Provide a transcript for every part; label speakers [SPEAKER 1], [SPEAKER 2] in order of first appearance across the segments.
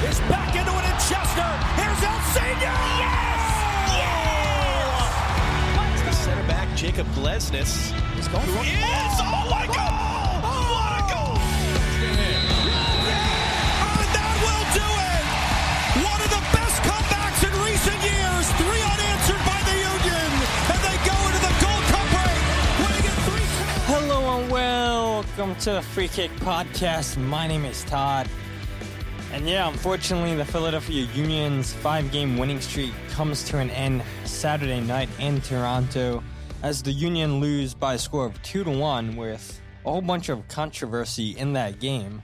[SPEAKER 1] Is back into it in Chester. Here's El Senior. Yes! Yes!
[SPEAKER 2] The center back, Jacob Glesnes,
[SPEAKER 1] He's going for it.
[SPEAKER 2] Yes! Oh my goal! What a goal!
[SPEAKER 1] And that will do it! One of the best comebacks in recent years. 3 unanswered by the Union. And they go into the Gold Cup break, winning it 3-2.
[SPEAKER 3] Hello and welcome to the Free Kick Podcast. My name is Todd. And yeah, unfortunately, the Philadelphia Union's 5-game winning streak comes to an end Saturday night in Toronto as the Union lose by a score of 2-1 with a whole bunch of controversy in that game.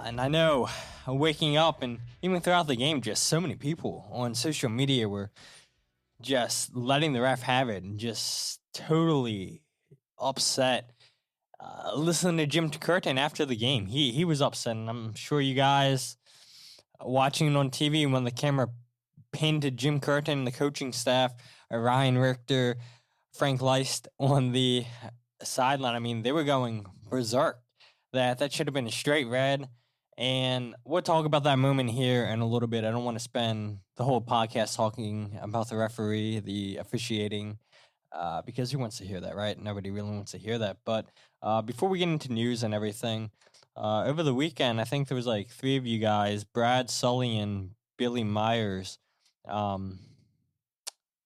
[SPEAKER 3] And I know, waking up and even throughout the game, just so many people on social media were just letting the ref have it and just totally upset. Listening to Jim Curtin after the game, he was upset, and I'm sure you guys watching it on TV when the camera pinned to Jim Curtin, the coaching staff, Ryan Richter, Frank Leist on the sideline. I mean, they were going berserk. That should have been a straight red, and we'll talk about that moment here in a little bit. I don't want to spend the whole podcast talking about the referee, the officiating, because who wants to hear that, right? Nobody really wants to hear that, but before we get into news and everything, over the weekend, I think there was like 3 of you guys, Brad, Sully, and Billy Myers. All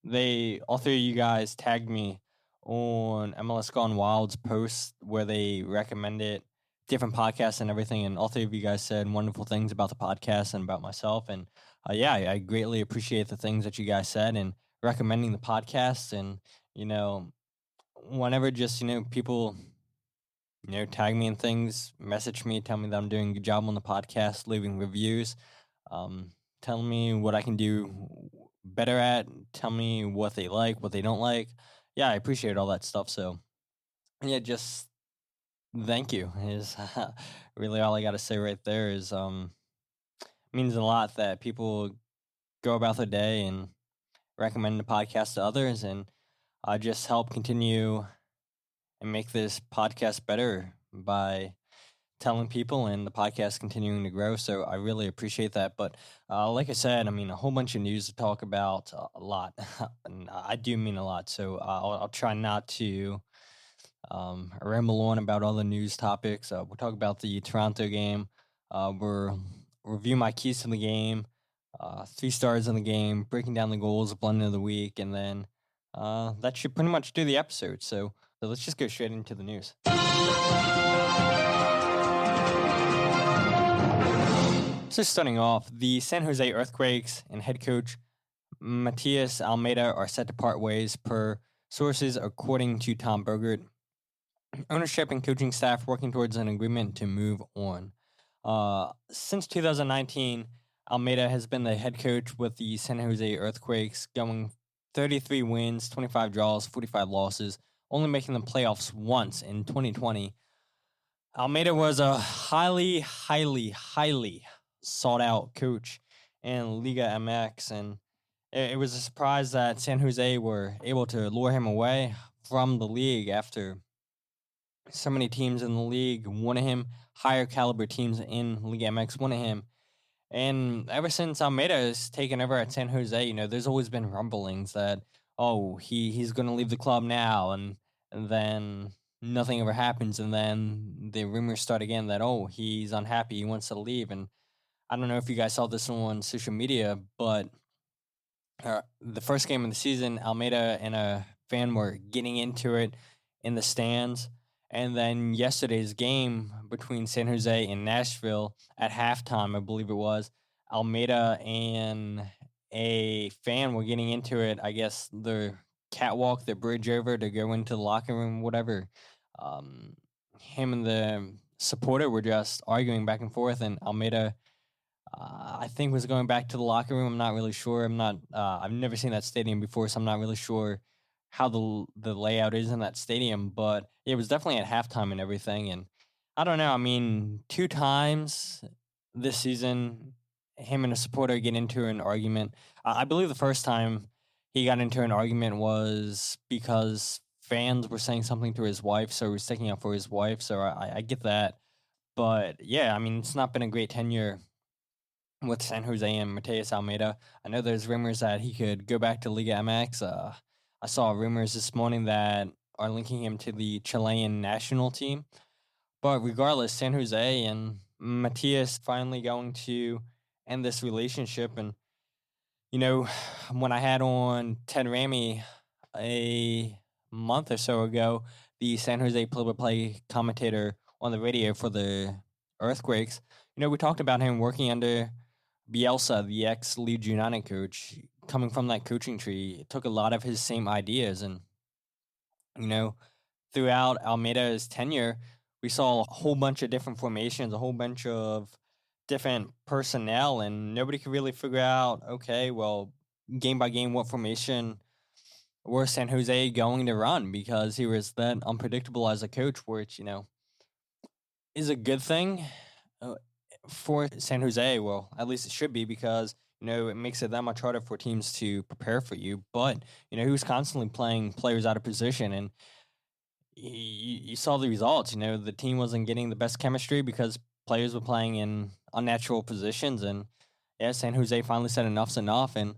[SPEAKER 3] 3 of you guys tagged me on MLS Gone Wild's post where they recommended different podcasts and everything, and all 3 of you guys said wonderful things about the podcast and about myself, and yeah, I greatly appreciate the things that you guys said and recommending the podcast, and, you know, whenever just, people tag me in things, message me, tell me that I'm doing a good job on the podcast, leaving reviews, tell me what I can do better at, tell me what they like, what they don't like. Yeah, I appreciate all that stuff. So, yeah, just thank you is really all I got to say right there. Is means a lot that people go about their day and recommend the podcast to others, and just help continue and make this podcast better by telling people and the podcast continuing to grow. So I really appreciate that. But like I said, I mean, a whole bunch of news to talk about, a lot. And I do mean a lot. So I'll try not to ramble on about all the news topics. We'll talk about the Toronto game. We'll review my keys to the game, 3 stars in the game, breaking down the goals, Blunder of the week, and then that should pretty much do the episode. So let's just go straight into the news. So starting off, the San Jose Earthquakes and head coach Mathias Almeyda are set to part ways per sources according to Tom Burgert. Ownership and coaching staff working towards an agreement to move on. Since 2019, Almeyda has been the head coach with the San Jose Earthquakes, going 33 wins, 25 draws, 45 losses, only making the playoffs once in 2020. Almeyda was a highly sought-out coach in Liga MX, and it was a surprise that San Jose were able to lure him away from the league after so many teams in the league wanted him, higher caliber teams in Liga MX wanted him. And ever since Almeyda has taken over at San Jose, there's always been rumblings that, he's going to leave the club now, and then nothing ever happens, and then the rumors start again that, he's unhappy, he wants to leave. And I don't know if you guys saw this on social media, but the first game of the season, Almeyda and a fan were getting into it in the stands. And then yesterday's game between San Jose and Nashville at halftime, I believe it was, Almeyda and a fan were getting into it. I guess the catwalk, the bridge over to go into the locker room, whatever. Him and the supporter were just arguing back and forth, and Almeyda, I think, was going back to the locker room. I'm not really sure. I've never seen that stadium before, so I'm not really sure how the layout is in that stadium, but it was definitely at halftime and everything. And I don't know. I mean, 2 times this season, him and a supporter get into an argument. I believe the first time he got into an argument was because fans were saying something to his wife, so he was sticking up for his wife. So I get that. But yeah, I mean, it's not been a great tenure with San Jose and Mathias Almeyda. I know there's rumors that he could go back to Liga MX. I saw rumors this morning that are linking him to the Chilean national team. But regardless, San Jose and Mathias finally going to end this relationship. And, when I had on Ted Ramey a month or so ago, the San Jose play-by-play commentator on the radio for the Earthquakes, we talked about him working under Bielsa, the ex-Leeds United coach, coming from that coaching tree. It took a lot of his same ideas. And, throughout Almeyda's tenure, we saw a whole bunch of different formations, a whole bunch of different personnel, and nobody could really figure out, okay, well, game by game, what formation were San Jose going to run, because he was that unpredictable as a coach, which, is a good thing for San Jose. Well, at least it should be, because, it makes it that much harder for teams to prepare for you. But, he was constantly playing players out of position, and you saw the results. The team wasn't getting the best chemistry because players were playing in unnatural positions. And yeah, San Jose finally said enough's enough. And,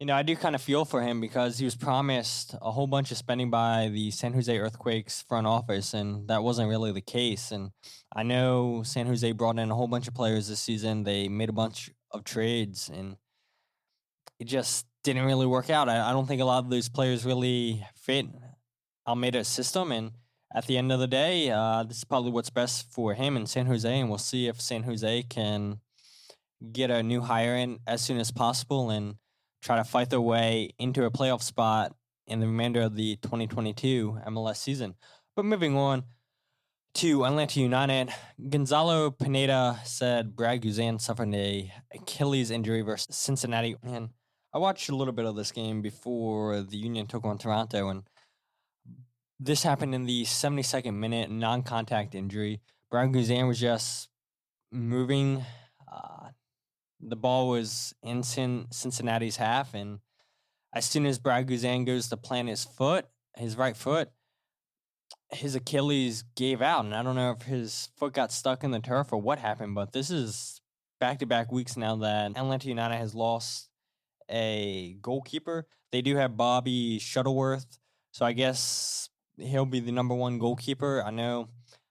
[SPEAKER 3] I do kind of feel for him, because he was promised a whole bunch of spending by the San Jose Earthquakes front office, and that wasn't really the case. And I know San Jose brought in a whole bunch of players this season. They made a bunch of trades, and it just didn't really work out. I don't think a lot of those players really fit Almeyda's system. And at the end of the day, this is probably what's best for him and San Jose, and we'll see if San Jose can get a new hire in as soon as possible and try to fight their way into a playoff spot in the remainder of the 2022 MLS season. But moving on to Atlanta United, Gonzalo Pineda said Brad Guzan suffered a Achilles injury versus Cincinnati. And I watched a little bit of this game before the Union took on Toronto, and this happened in the 72nd minute, non-contact injury. Brad Guzan was just moving. The ball was in Cincinnati's half, and as soon as Brad Guzan goes to plant his right foot, his Achilles gave out. And I don't know if his foot got stuck in the turf or what happened, but this is back-to-back weeks now that Atlanta United has lost a goalkeeper. They do have Bobby Shuttleworth, so I guess he'll be the number one goalkeeper. I know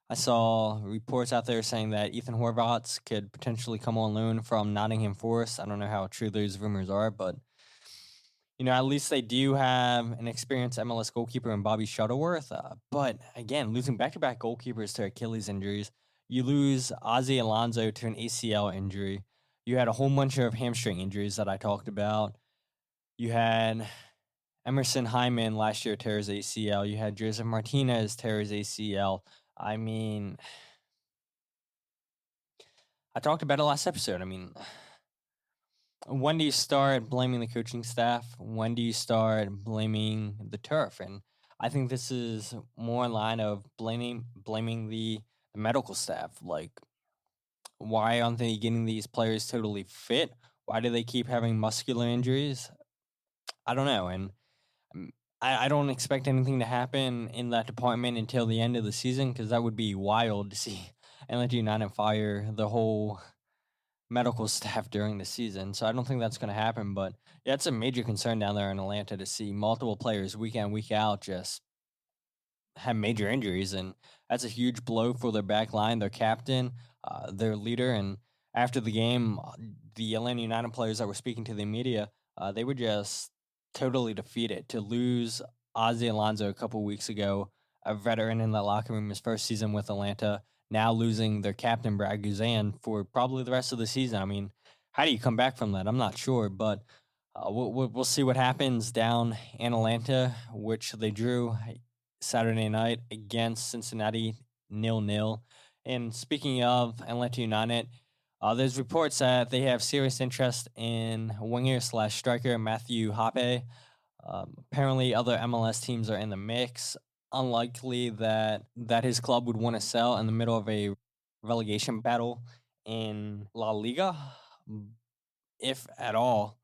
[SPEAKER 3] I saw reports out there saying that Ethan Horvaths could potentially come on loan from Nottingham Forest. I don't know how true those rumors are, but, at least they do have an experienced MLS goalkeeper in Bobby Shuttleworth. But, again, losing back-to-back goalkeepers to Achilles injuries, you lose Ozzy Alonso to an ACL injury. You had a whole bunch of hamstring injuries that I talked about. You had Emerson Hyman last year tear his ACL. You had Joseph Martinez tear his ACL. I mean, I talked about it last episode. I mean, when do you start blaming the coaching staff? When do you start blaming the turf? And I think this is more in line of blaming the medical staff. Like, why aren't they getting these players totally fit? Why do they keep having muscular injuries? I don't know. And I don't expect anything to happen in that department until the end of the season, because that would be wild to see Atlanta United fire the whole medical staff during the season. So I don't think that's going to happen. But yeah, it's a major concern down there in Atlanta to see multiple players week in, week out just have major injuries. And that's a huge blow for their back line, their captain, their leader. And after the game, the Atlanta United players that were speaking to the media, they were just totally defeated. To lose Ozzy Alonso a couple weeks ago, a veteran in that locker room, his first season with Atlanta, now losing their captain, Brad Guzan, for probably the rest of the season. I mean, how do you come back from that? I'm not sure, but we'll see what happens down in Atlanta, which they drew Saturday night against Cincinnati 0-0. And speaking of Atlanta United, there's reports that they have serious interest in winger/striker Matthew Hoppe. Apparently, other MLS teams are in the mix. Unlikely that his club would want to sell in the middle of a relegation battle in La Liga, if at all.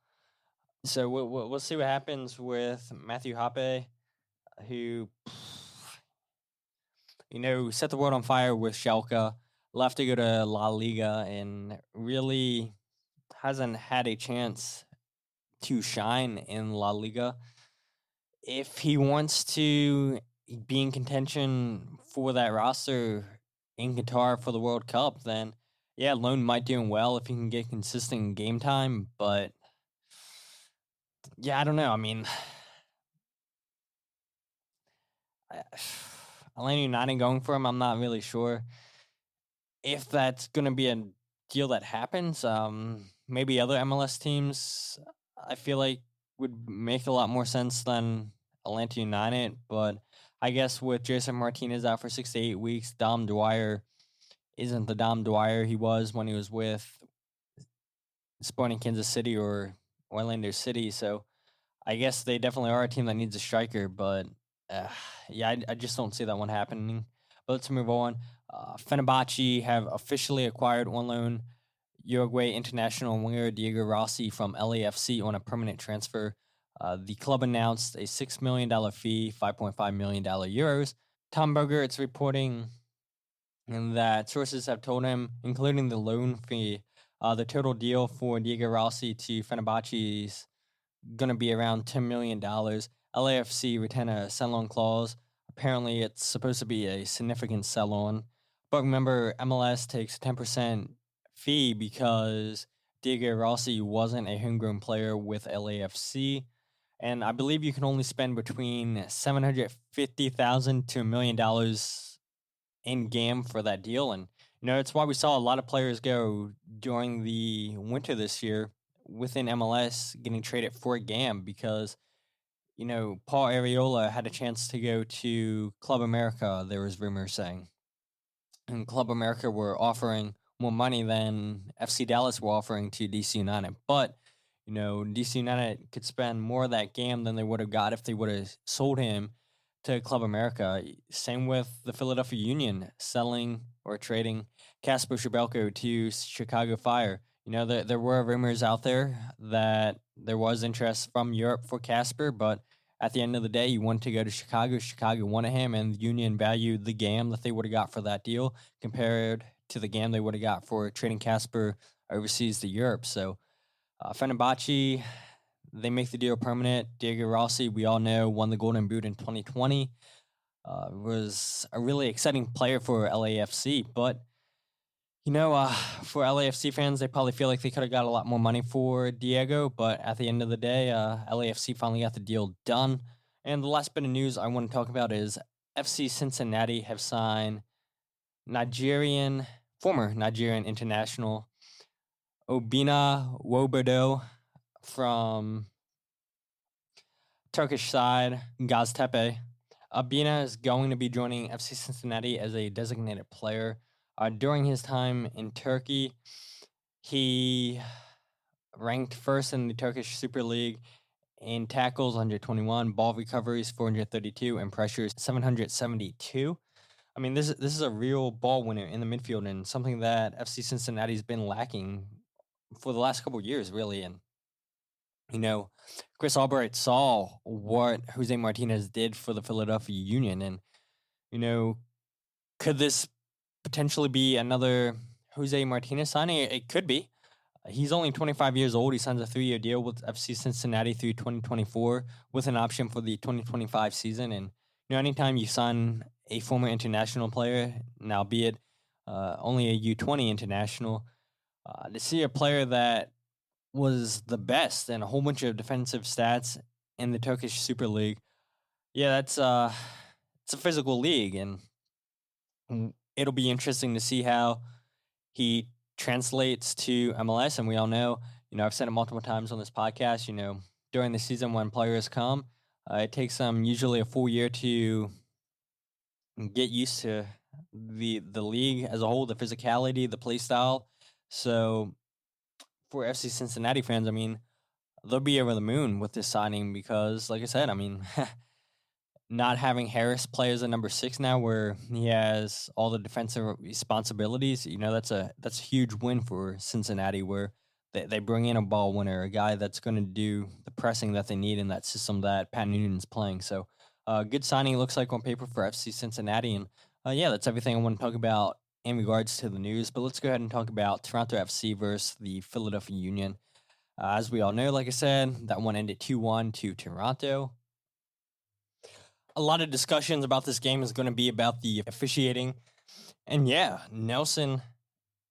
[SPEAKER 3] So we'll see what happens with Matthew Hoppe, who set the world on fire with Schalke, left to go to La Liga, and really, hasn't had a chance to shine in La Liga. If he wants to be in contention for that roster in Qatar for the World Cup, then yeah, loan might do him well if he can get consistent game time. But yeah, I don't know. I mean, Atlanta United going for him, I'm not really sure if that's going to be a deal that happens. Maybe other MLS teams, I feel like, would make a lot more sense than Atlanta United. But I guess with Jason Martinez out for 6 to 8 weeks, Dom Dwyer isn't the Dom Dwyer he was when he was with Sporting Kansas City or Orlando City. So I guess they definitely are a team that needs a striker, but yeah, I just don't see that one happening. But let's move on. Fenerbahce have officially acquired on loan Uruguay international winger Diego Rossi from LAFC on a permanent transfer. The club announced a $6 million fee, $5.5 million euros. Tom Berger, it's reporting that sources have told him, including the loan fee, the total deal for Diego Rossi to Fenerbahce is going to be around $10 million. LAFC retain a sell-on clause. Apparently, it's supposed to be a significant sell-on. But remember, MLS takes a 10% fee because Diego Rossi wasn't a homegrown player with LAFC. And I believe you can only spend between $750,000 to $1 million in game for that deal. And, it's why we saw a lot of players go during the winter this year within MLS getting traded for a GAM because, Paul Arriola had a chance to go to Club America, there was rumors saying. And Club America were offering more money than FC Dallas were offering to DC United. But, DC United could spend more of that GAM than they would have got if they would have sold him to Club America. Same with the Philadelphia Union selling or trading Kasper Schmeichel to Chicago Fire. There were rumors out there that there was interest from Europe for Kasper, but at the end of the day, you wanted to go to Chicago. Chicago wanted him, and the Union valued the GAM that they would have got for that deal compared to the GAM they would have got for trading Kasper overseas to Europe. So Fenerbahce, they make the deal permanent. Diego Rossi, we all know, won the Golden Boot in 2020. Was a really exciting player for LAFC, but for LAFC fans, they probably feel like they could have got a lot more money for Diego, but at the end of the day, LAFC finally got the deal done. And the last bit of news I want to talk about is FC Cincinnati have signed former Nigerian international Obinna Nwobodo from Turkish side Göztepe. Obinna is going to be joining FC Cincinnati as a designated player. During his time in Turkey, he ranked first in the Turkish Super League in tackles, 121, ball recoveries, 432, and pressures, 772. I mean, this is a real ball winner in the midfield and something that FC Cincinnati's been lacking for the last couple of years, really. And, Chris Albright saw what Jose Martinez did for the Philadelphia Union. And, could this potentially be another Jose Martinez signing? It could be. He's only 25 years old. He signs a 3-year deal with FC Cincinnati through 2024 with an option for the 2025 season. And, anytime you sign a former international player, now be it only a U20 international, to see a player that was the best and a whole bunch of defensive stats in the Turkish Super League, yeah, it's a physical league, and it'll be interesting to see how he translates to MLS. And we all know, I've said it multiple times on this podcast, during the season when players come, it takes them usually a full year to get used to the league as a whole, the physicality, the play style. So for FC Cincinnati fans, I mean, they'll be over the moon with this signing because, like I said, I mean, not having Harris play as a number 6 now, where he has all the defensive responsibilities, that's a huge win for Cincinnati, where they bring in a ball winner, a guy that's going to do the pressing that they need in that system that Pat Noonan's playing. So, good signing, looks like, on paper for FC Cincinnati. And yeah, that's everything I want to talk about in regards to the news, but let's go ahead and talk about Toronto FC versus the Philadelphia Union. As we all know, like I said, that one ended 2-1 to Toronto. A lot of discussions about this game is going to be about the officiating. And yeah, Nelson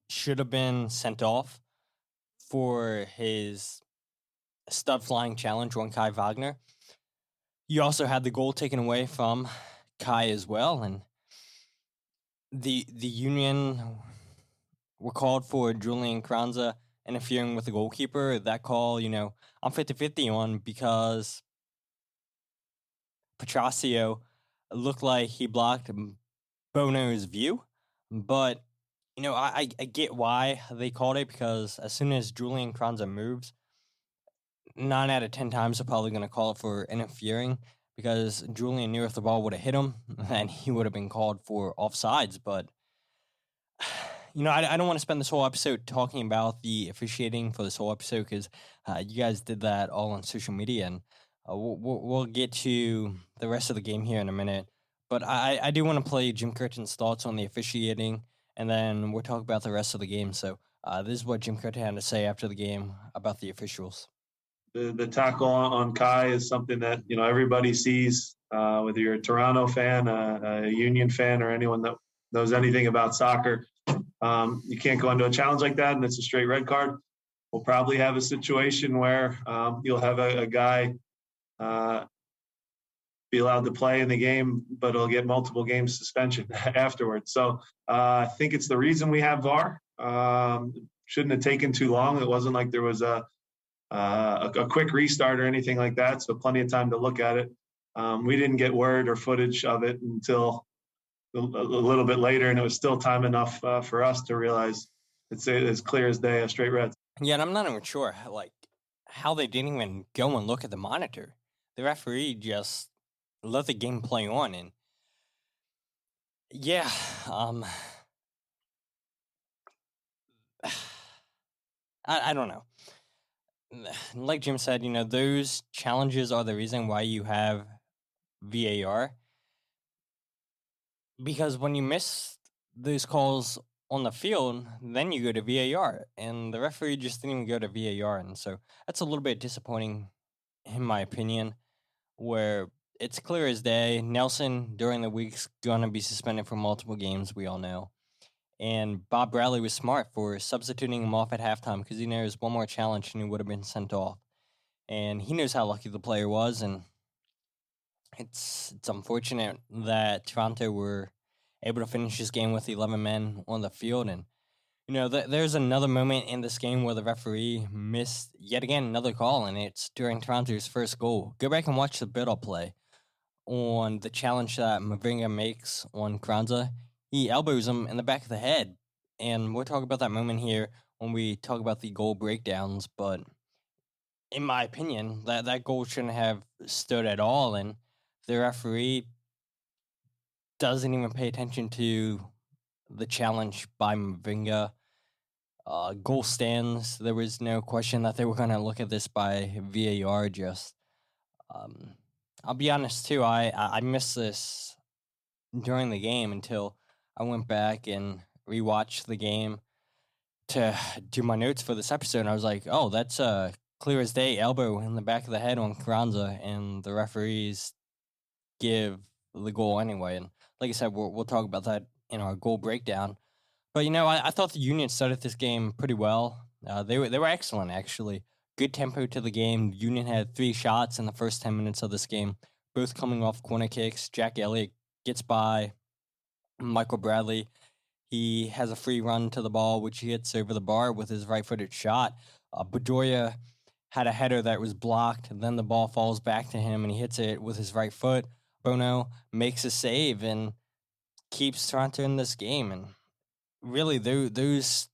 [SPEAKER 3] should have been sent off for his stud flying challenge on Kai Wagner. You also had the goal taken away from Kai as well, and the Union were called for Julian Kranza interfering with the goalkeeper. That call, I'm 50-50 on, because Petrasio looked like he blocked Bono's view, but I get why they called it, because as soon as Julian Kranza moves, 9 out of 10 times they're probably going to call it for interfering, because Julian knew if the ball would have hit him, then he would have been called for offsides. But I don't want to spend this whole episode talking about the officiating for this whole episode, because you guys did that all on social media, and we'll get to the rest of the game here in a minute. But I do want to play Jim Curtin's thoughts on the officiating, and then we'll talk about the rest of the game. So this is what Jim Curtin had to say after the game about the officials.
[SPEAKER 4] The tackle on Kai is something that everybody sees, whether you're a Toronto fan, a Union fan, or anyone that knows anything about soccer. You can't go into a challenge like that, and it's a straight red card. We'll probably have a situation where you'll have a guy be allowed to play in the game, but he'll get multiple games suspension afterwards. So I think it's the reason we have VAR. Shouldn't have taken too long. It wasn't like there was a quick restart or anything like that, so plenty of time to look at it. We didn't get word or footage of it until a little bit later, and it was still time enough for us to realize it's as clear as day, a straight red.
[SPEAKER 3] Yeah, and I'm not even sure how they didn't even go and look at the monitor. The referee just let the game play on, and yeah, I don't know. Like Jim said, those challenges are the reason why you have VAR. Because when you miss those calls on the field, then you go to VAR. And the referee just didn't even go to VAR. And so that's a little bit disappointing, in my opinion, where it's clear as day. Nelson, during the week's going to be suspended for multiple games, we all know. And Bob Bradley was smart for substituting him off at halftime, because he knows one more challenge and he would have been sent off. And he knows how lucky the player was, and it's unfortunate that Toronto were able to finish this game with 11 men on the field. And, there's another moment in this game where the referee missed yet again another call, and it's during Toronto's first goal. Go back and watch the build-up play on the challenge that Mavinga makes on Kranza. He elbows him in the back of the head. And we'll talk about that moment here when we talk about the goal breakdowns. But in my opinion, that goal shouldn't have stood at all. And the referee doesn't even pay attention to the challenge by Mavinga. Goal stands. There was no question that they were going to look at this by VAR. Just, I'll be honest too, I missed this during the game until I went back and rewatched the game to do my notes for this episode, and I was like, oh, that's a clear as day elbow in the back of the head on Kranza, and the referees give the goal anyway. And like I said, we'll talk about that in our goal breakdown. But, I thought the Union started this game pretty well. They were excellent, actually. Good tempo to the game. The Union had 3 shots in the first 10 minutes of this game, both coming off corner kicks. Jack Elliott gets by Michael Bradley. He has a free run to the ball, which he hits over the bar with his right-footed shot. Bedoya had a header that was blocked, and then the ball falls back to him, and he hits it with his right foot. Bono makes a save and keeps Toronto in this game. And really, those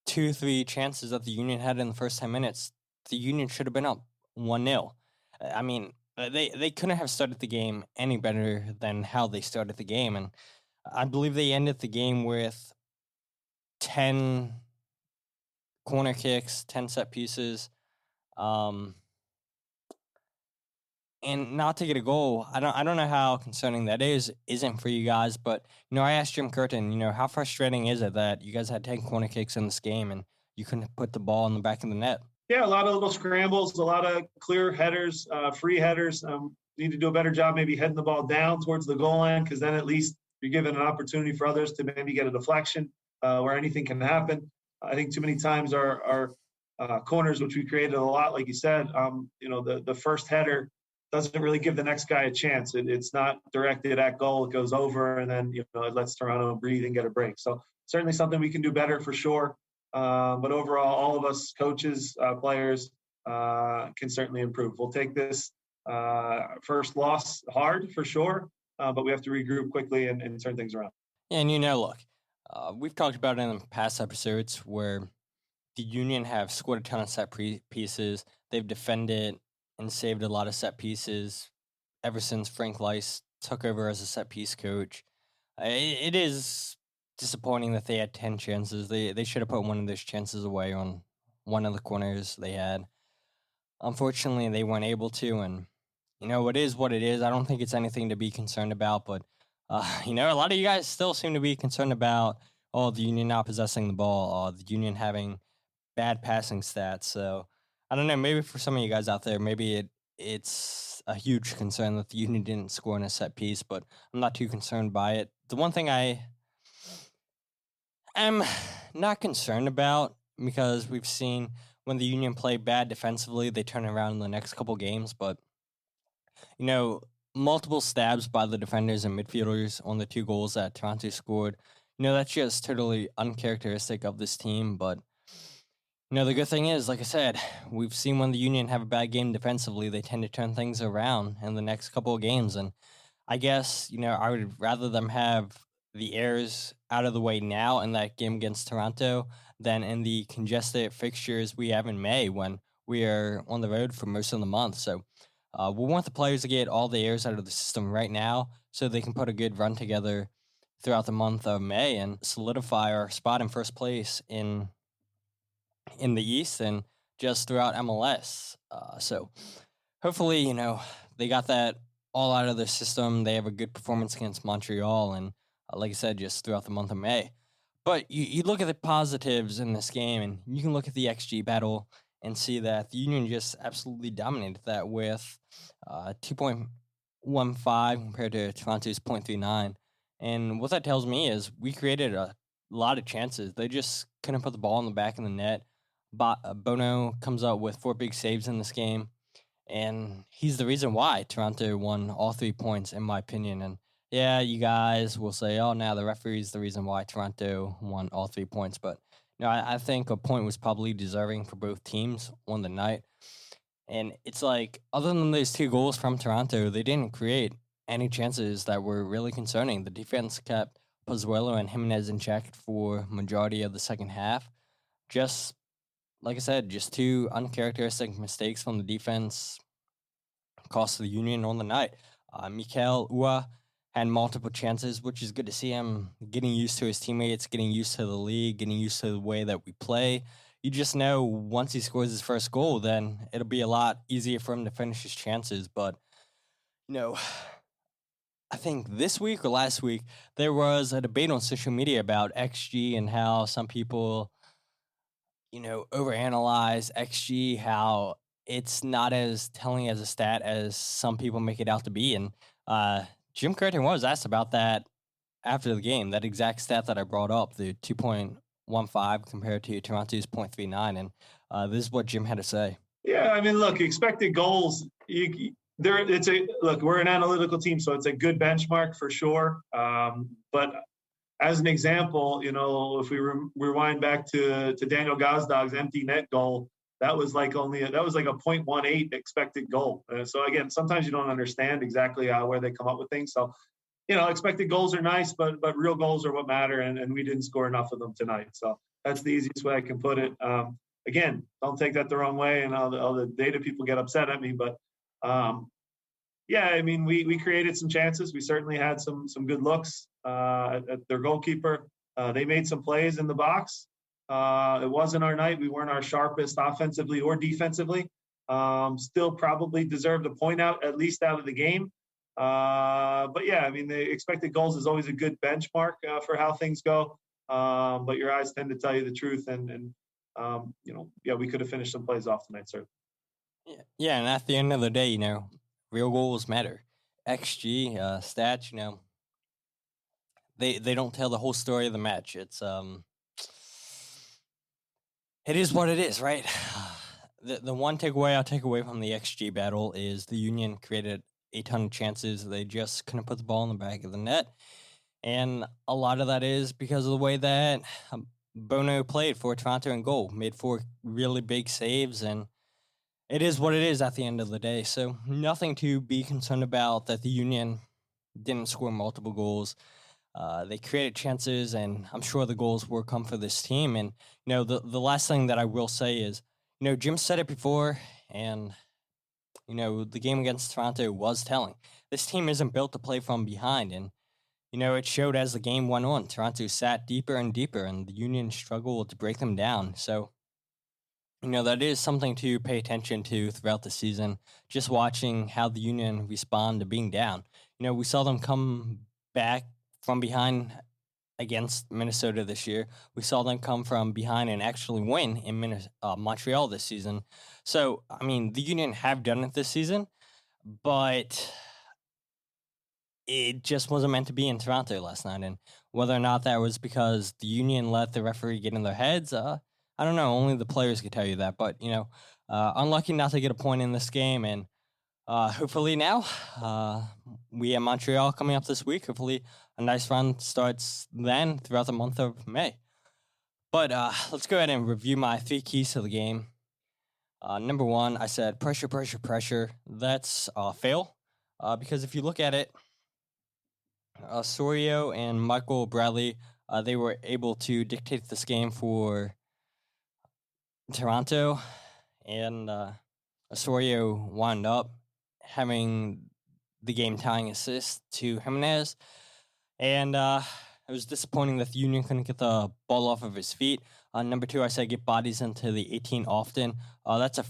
[SPEAKER 3] 2-3 chances that the Union had in the first 10 minutes, the Union should have been up 1-0. I mean, they couldn't have started the game any better than how they started the game. And I believe they ended the game with 10 corner kicks, 10 set pieces. and not to get a goal, I don't know how concerning that isn't for you guys, but I asked Jim Curtin, how frustrating is it that you guys had 10 corner kicks in this game and you couldn't put the ball in the back of the net?
[SPEAKER 4] Yeah, a lot of little scrambles, a lot of clear headers, free headers. Need to do a better job maybe heading the ball down towards the goal line, because then at least you're given an opportunity for others to maybe get a deflection where anything can happen. I think too many times our corners, which we created a lot, like you said, the first header doesn't really give the next guy a chance. It's not directed at goal. It goes over, and then it lets Toronto breathe and get a break. So certainly something we can do better for sure. But overall, all of us coaches, players can certainly improve. We'll take this first loss hard for sure, but we have to regroup quickly and turn things around.
[SPEAKER 3] And look, we've talked about it in past episodes where the Union have scored a ton of set pieces. They've defended and saved a lot of set pieces ever since Frank Leiss took over as a set piece coach. It is disappointing that they had 10 chances. They should have put one of those chances away on one of the corners they had. Unfortunately, they weren't able to, and it is what it is. I don't think it's anything to be concerned about, but a lot of you guys still seem to be concerned about the Union not possessing the ball, the Union having bad passing stats. So I don't know, maybe for some of you guys out there, maybe it's a huge concern that the Union didn't score in a set piece, but I'm not too concerned by it. The one thing I am not concerned about, because we've seen when the Union play bad defensively, they turn around in the next couple games, but multiple stabs by the defenders and midfielders on the 2 goals that Toronto scored, that's just totally uncharacteristic of this team. But the good thing is, like I said, we've seen when the Union have a bad game defensively, they tend to turn things around in the next couple of games. And I guess, I would rather them have the errors out of the way now in that game against Toronto than in the congested fixtures we have in May when we are on the road for most of the month. So we want the players to get all the errors out of the system right now so they can put a good run together throughout the month of May and solidify our spot in first place in the East and just throughout MLS. So hopefully, they got that all out of their system. They have a good performance against Montreal and, like I said, just throughout the month of May. But you look at the positives in this game, and you can look at the XG battle and see that the Union just absolutely dominated that with 2.15 compared to Toronto's 0.39. And what that tells me is we created a lot of chances. They just couldn't put the ball in the back of the net. Bono comes out with 4 big saves in this game, and he's the reason why Toronto won all 3 points, in my opinion. And yeah, you guys will say, oh, now the referee's the reason why Toronto won all 3 points. But I think a point was probably deserving for both teams on the night. And it's like, other than those 2 goals from Toronto, they didn't create any chances that were really concerning. The defense kept Pozuelo and Jimenez in check for majority of the second half. Just, like I said, just 2 uncharacteristic mistakes from the defense cost the Union on the night. Mikel Ua had multiple chances, which is good to see him getting used to his teammates, getting used to the league, getting used to the way that we play. You just know once he scores his first goal, then it'll be a lot easier for him to finish his chances. But, I think this week or last week, there was a debate on social media about XG and how some people, overanalyze XG, how it's not as telling as a stat as some people make it out to be. And Jim Curtin was asked about that after the game, that exact stat that I brought up, the 2.15 compared to Toronto's 0.39. And this is what Jim had to say.
[SPEAKER 4] Yeah, I mean, look, expected goals, we're an analytical team, so it's a good benchmark for sure. But as an example, if we rewind back to Daniel Gazdag's empty net goal, that was like a 0.18 expected goal. So again, sometimes you don't understand exactly where they come up with things. So, expected goals are nice, but real goals are what matter, and we didn't score enough of them tonight. So that's the easiest way I can put it. Again, don't take that the wrong way, and all the data people get upset at me. But yeah, I mean, we created some chances. We certainly had some good looks at their goalkeeper. They made some plays in the box. It wasn't our night. We weren't our sharpest offensively or defensively. Still probably deserved a point out, at least out of the game. But yeah, I mean, the expected goals is always a good benchmark for how things go. But your eyes tend to tell you the truth. And we could have finished some plays off tonight, certainly.
[SPEAKER 3] Yeah, and at the end of the day, real goals matter. XG stats, they don't tell the whole story of the match. It is what it is, right? The one takeaway I'll take away from the XG battle is the Union created a ton of chances. They just couldn't put the ball in the back of the net. And a lot of that is because of the way that Bono played for Toronto in goal, made 4 really big saves, and it is what it is at the end of the day. So nothing to be concerned about that the Union didn't score multiple goals. They created chances, and I'm sure the goals will come for this team. And, the last thing that I will say is, Jim said it before, and, the game against Toronto was telling. This team isn't built to play from behind, and, it showed as the game went on. Toronto sat deeper and deeper, and the Union struggled to break them down. So, that is something to pay attention to throughout the season, just watching how the Union respond to being down. We saw them come back from behind against Minnesota this year. We saw them come from behind and actually win in Montreal this season. So, I mean, the Union have done it this season, but it just wasn't meant to be in Toronto last night. And whether or not that was because the Union let the referee get in their heads, I don't know. Only the players could tell you that. But, unlucky not to get a point in this game. And hopefully now, we have Montreal coming up this week. Hopefully a nice run starts then throughout the month of May. But let's go ahead and review my 3 keys to the game. Number 1, I said pressure, pressure, pressure. That's a fail. Because if you look at it, Osorio and Michael Bradley, they were able to dictate this game for Toronto. And Osorio wound up having the game-tying assist to Jimenez. And it was disappointing that the Union couldn't get the ball off of his feet. Number 2, I said get bodies into the 18 often. That's a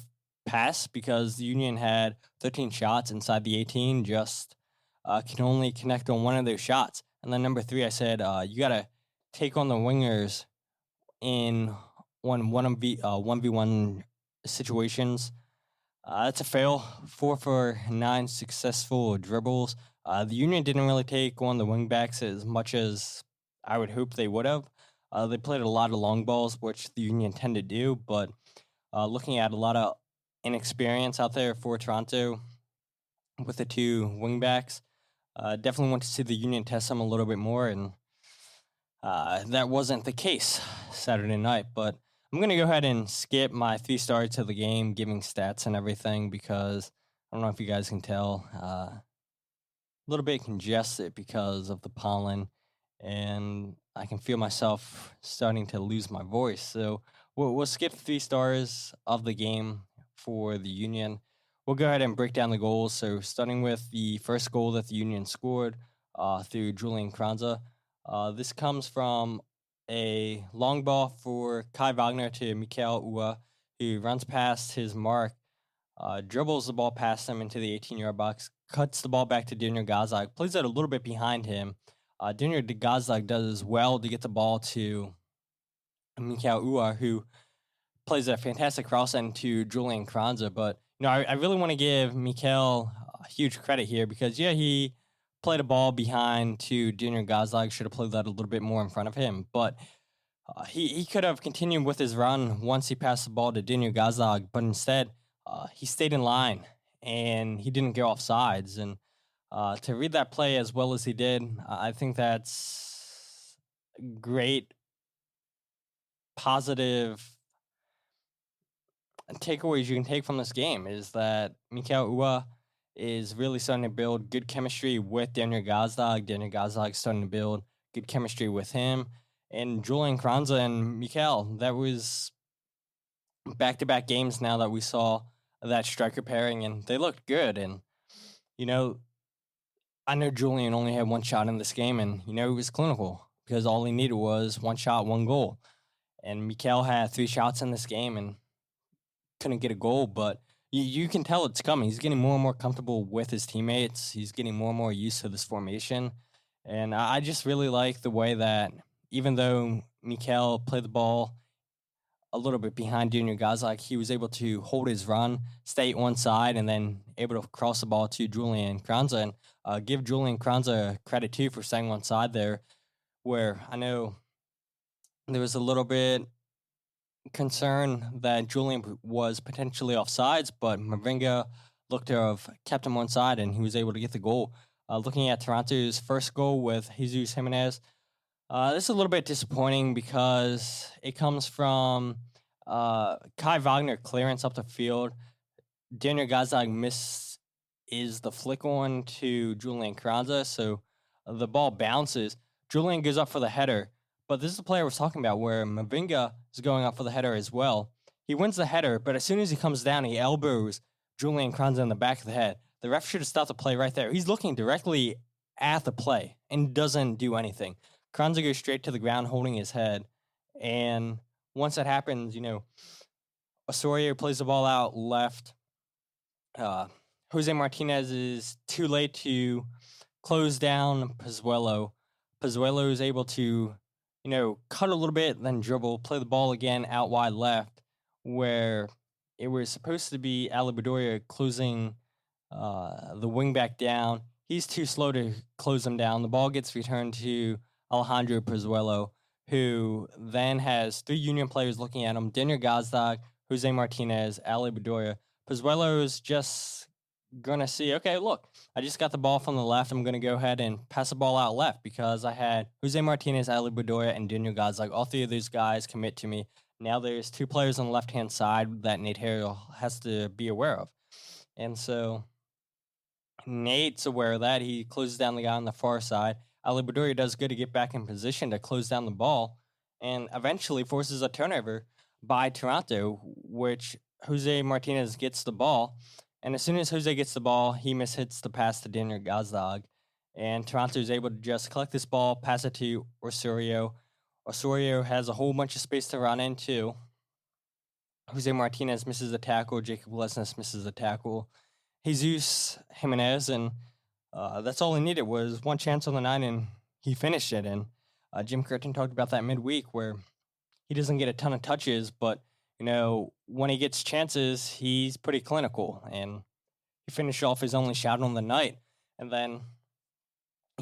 [SPEAKER 3] pass because the Union had 13 shots inside the 18, just can only connect on one of those shots. And then number 3, I said you got to take on the wingers in 1v1 situations. That's a fail. 4 for 9 successful dribbles. The Union didn't really take on the wingbacks as much as I would hope they would have. They played a lot of long balls, which the Union tend to do, but looking at a lot of inexperience out there for Toronto with the 2 wingbacks, definitely want to see the Union test them a little bit more, and that wasn't the case Saturday night, but I'm going to go ahead and skip my 3 stars to the game, giving stats and everything, because I don't know if you guys can tell, a little bit congested because of the pollen, and I can feel myself starting to lose my voice. So we'll skip 3 stars of the game for the Union. We'll go ahead and break down the goals. So starting with the first goal that the Union scored through Julian Kranza. This comes from a long ball for Kai Wagner to Mikael Ua, who runs past his mark, dribbles the ball past him into the 18-yard box, cuts the ball back to Daniel Gazdag, plays it a little bit behind him. Daniel Gazdag does well to get the ball to Mikael Ua, who plays a fantastic cross into Julian Kranza. But, I really want to give Mikael huge credit here because, he played a ball behind to Daniel Gazdag, should have played that a little bit more in front of him. But he could have continued with his run once he passed the ball to Daniel Gazdag, but instead he stayed in line and he didn't go off sides. And to read that play as well as he did, I think that's great, positive takeaways you can take from this game is that Mikael Ua is really starting to build good chemistry with Daniel Gazdag. Daniel Gazdag starting to build good chemistry with him. And Julian Kranza and Mikael, that was back-to-back games now that we saw that striker pairing, and they looked good. And, I know Julian only had 1 shot in this game, and, he was clinical because all he needed was 1 shot, 1 goal. And Mikael had 3 shots in this game and couldn't get a goal, but you can tell it's coming. He's getting more and more comfortable with his teammates. He's getting more and more used to this formation. And I just really like the way that even though Mikel played the ball a little bit behind Junior Gazak, he was able to hold his run, stay at one side, and then able to cross the ball to Julian Kranza. And give Julian Kranza credit, too, for staying one side there, where I know there was a little bit concern that Julian was potentially offsides, but Mavinga looked to have kept him one side, and he was able to get the goal. Looking at Toronto's first goal with Jesus Jimenez, this is a little bit disappointing because it comes from Kai Wagner clearance up the field. Daniel Gazag is the flick on to Julian Kranza, so the ball bounces. Julian goes up for the header, but this is the player I was talking about where Mavinga is going up for the header as well. He wins the header, but as soon as he comes down, he elbows Julian Kranza in the back of the head. The ref should have stopped the play right there. He's looking directly at the play and doesn't do anything. Kranza goes straight to the ground holding his head, and once that happens, Osorio plays the ball out left. Jose Martinez is too late to close down Pozuelo. Pozuelo is able to, cut a little bit, then dribble, play the ball again out wide left, where it was supposed to be Almeyda closing the wingback down. He's too slow to close him down. The ball gets returned to Alejandro Pozuelo, who then has three Union players looking at him: Daniel Gazdag, Jose Martinez, Almeyda. Pozuelo's just going to see, okay, look, I just got the ball from the left. I'm going to go ahead and pass the ball out left because I had Jose Martinez, Almeyda, and Daniel Gazdag. All three of those guys commit to me. Now there's two players on the left-hand side that Nate Harrell has to be aware of. And so Nate's aware of that. He closes down the guy on the far side. Almeyda does good to get back in position to close down the ball and eventually forces a turnover by Toronto, which Jose Martinez gets the ball. And as soon as Jose gets the ball, he mishits the pass to Daniel Gazdag. And Toronto is able to just collect this ball, pass it to Osorio. Osorio has a whole bunch of space to run into. Jose Martinez misses a tackle. Jacob Lesnes misses a tackle. Jesus Jimenez, and that's all he needed was one chance on the night, and he finished it. And Jim Curtin talked about that midweek where he doesn't get a ton of touches, but, when he gets chances, he's pretty clinical. And he finished off his only shot on the night. And then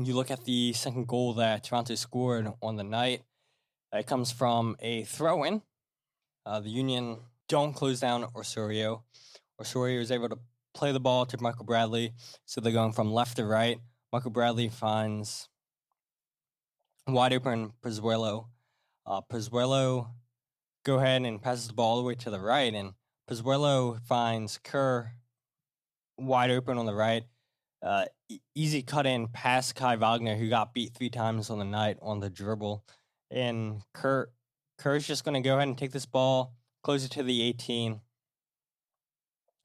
[SPEAKER 3] you look at the second goal that Toronto scored on the night. It comes from a throw-in. The Union don't close down Osorio. Osorio is able to play the ball to Michael Bradley. So they're going from left to right. Michael Bradley finds wide open Pozuelo. Pozuelo go ahead and passes the ball all the way to the right. And Pozuelo finds Kerr wide open on the right. Easy cut in past Kai Wagner, who got beat 3 times on the night on the dribble. And Kerr's just going to go ahead and take this ball, close it to the 18.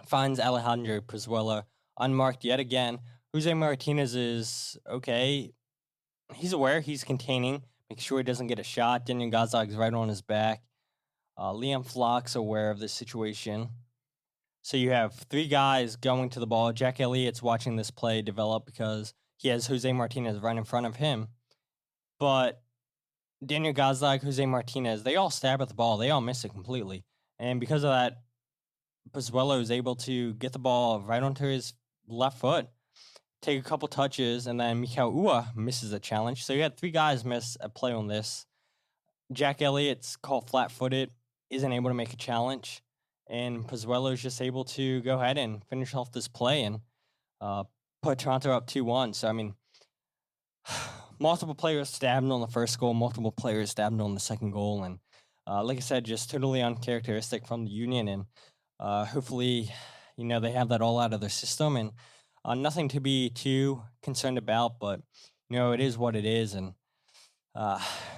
[SPEAKER 3] Finds Alejandro Pozuelo unmarked yet again. Jose Martinez is okay. He's aware. He's containing, making sure he doesn't get a shot. Daniel Gazag's right on his back. Liam Flock's aware of this situation. So you have 3 guys going to the ball. Jack Elliott's watching this play develop because he has Jose Martinez right in front of him. But Daniel Gazdag, Jose Martinez, they all stab at the ball. They all miss it completely. And because of that, Pozuelo is able to get the ball right onto his left foot, take a couple touches, and then Mikhail Ua misses a challenge. So you had 3 guys miss a play on this. Jack Elliott's caught flat-footed, isn't able to make a challenge, and Pozuelo is just able to go ahead and finish off this play and put Toronto up 2-1. So, multiple players stabbed on the first goal, multiple players stabbed on the second goal, and like I said, just totally uncharacteristic from the Union, and hopefully, they have that all out of their system, and nothing to be too concerned about, but, it is what it is, and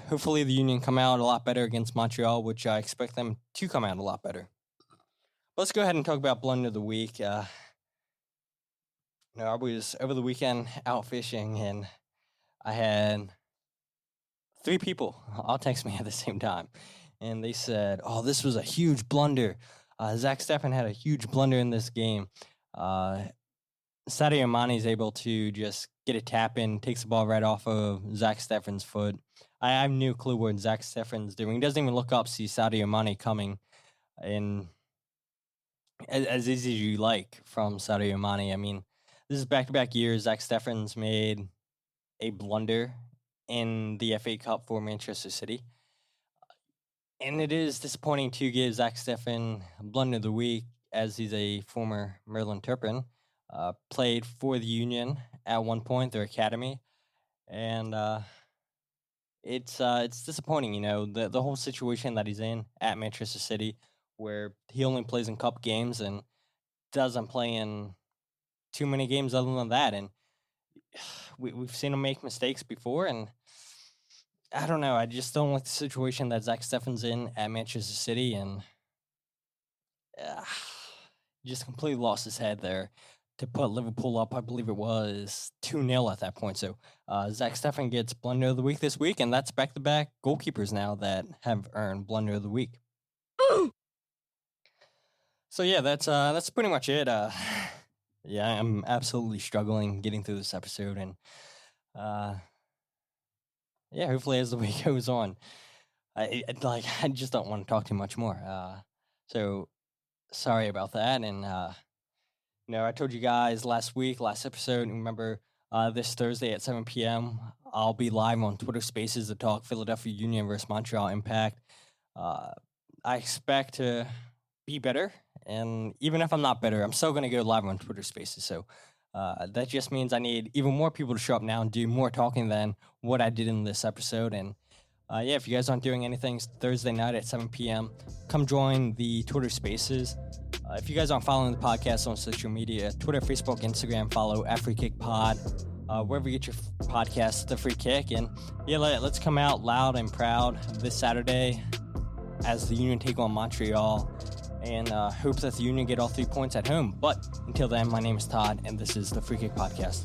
[SPEAKER 3] hopefully the Union come out a lot better against Montreal, which I expect them to come out a lot better. Let's go ahead and talk about Blunder of the Week. I was over the weekend out fishing, and I had 3 people all text me at the same time, and they said, "Oh, this was a huge blunder. Zach Steffen had a huge blunder in this game. Sadio Mane is able to just get a tap in, takes the ball right off of Zach Steffen's foot. I have no clue what Zach Steffen's doing. He doesn't even look up, see Sadio Mane coming in as easy as you like from Sadio Mane. I mean, this is back-to-back years. Zach Steffen's made a blunder in the FA Cup for Manchester City. And it is disappointing to give Zach Steffen blunder of the week, as he's a former Merlin Turpin. Played for the Union at one point, their academy, and it's disappointing, you know, the whole situation that he's in at Manchester City, where he only plays in cup games and doesn't play in too many games other than that, and we've seen him make mistakes before, and I don't know, I just don't like the situation that Zach Steffen's in at Manchester City, and just completely lost his head there to put Liverpool up. I believe it was 2-0 at that point. So Zach Steffen gets blunder of the week this week, and that's back-to-back goalkeepers now that have earned blunder of the week. So yeah, that's pretty much it. Yeah, I'm absolutely struggling getting through this episode, and yeah, hopefully as the week goes on, I just don't want to talk too much more. So sorry about that, and I told you guys last episode, remember this Thursday at 7 p.m., I'll be live on Twitter Spaces to talk Philadelphia Union versus Montreal Impact. I expect to be better, and even if I'm not better, I'm still going to go live on Twitter Spaces. So that just means I need even more people to show up now and do more talking than what I did in this episode. And yeah, if you guys aren't doing anything Thursday night at 7 p.m., come join the Twitter Spaces. If you guys aren't following the podcast on social media, Twitter, Facebook, Instagram, follow @FreeKickPod. Wherever you get your podcasts, The Free Kick. And yeah, let's come out loud and proud this Saturday as the Union take on Montreal, and hope that the Union get all 3 points at home. But until then, my name is Todd, and this is The Free Kick Podcast.